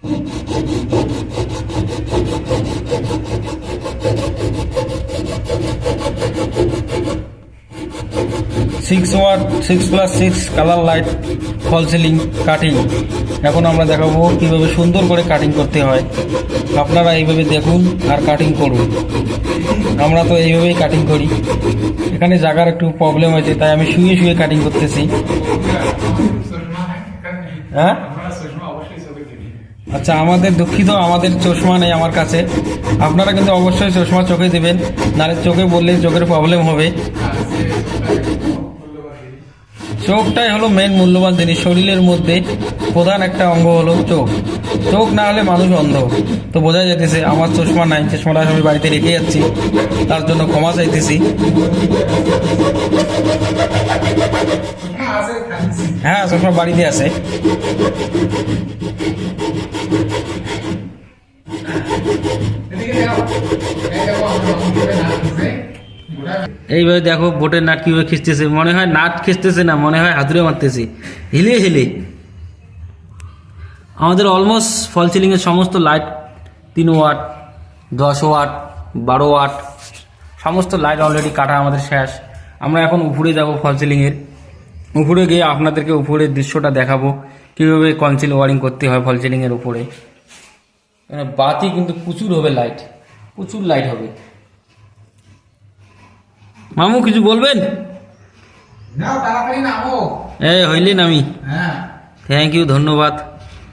6 watt 6+6 colour light ফল ceiling cutting. এখন আমরা দেখাবো কিভাবে সুন্দর করে কাটিং করতে হয়। আপনারা এইভাবে দেখুন আর কাটিং করুন। আমরা তো এইভাবেই কাটিং করি। এখানে জায়গার একটু প্রবলেম হয়েছে, তাই আমি শুয়ে শুয়ে কাটিং করতেছি। হ্যাঁ, আচ্ছা, আমাদের দুঃখিত, আমাদের চশমা নেই আমার কাছে। আপনারা কিন্তু অবশ্যই চশমা চোখে দেবেন, নাহলে চোখে বললে চোখের প্রবলেম হবে। চোখটাই হলো মেন মূল্যবান জিনিস। শরীরের মধ্যে প্রধান একটা অঙ্গ হলো চোখ। চোখ না হলে মানুষ অন্ধ। তো বোঝা যাইতেছে আমার চশমা নাই, চশমাটা আমি বাড়িতে রেখে যাচ্ছি, তার জন্য ক্ষমা চাইতেছি। হ্যাঁ, চশমা বাড়িতে আছে। এইভাবে দেখো বোটের নাট কিভাবে খিঁচতেছে। মনে হয় নাট খিঁচতেছে না, মনে হয় হাতুড়ে মারতেছে হিলে হিলে। আমাদের অলমোস্ট ফল সিলিংয়ের সমস্ত লাইট 3 ওয়াট 10 ওয়াট 12 ওয়াট সমস্ত লাইট অলরেডি কাটা আমাদের শেষ। আমরা এখন উপরে যাব ফল সিলিংয়ের। উপরে গিয়ে আপনাদেরকে উপরের দৃশ্যটা দেখাবো, কীভাবে কনসিল ওয়ারিং করতে হয় ফল সিলিংয়ের উপরে। বাতি কিন্তু প্রচুর হবে, লাইট প্রচুর লাইট হবে। মামু কিছু বলবেন? হইলেন আমি। থ্যাংক ইউ, ধন্যবাদ।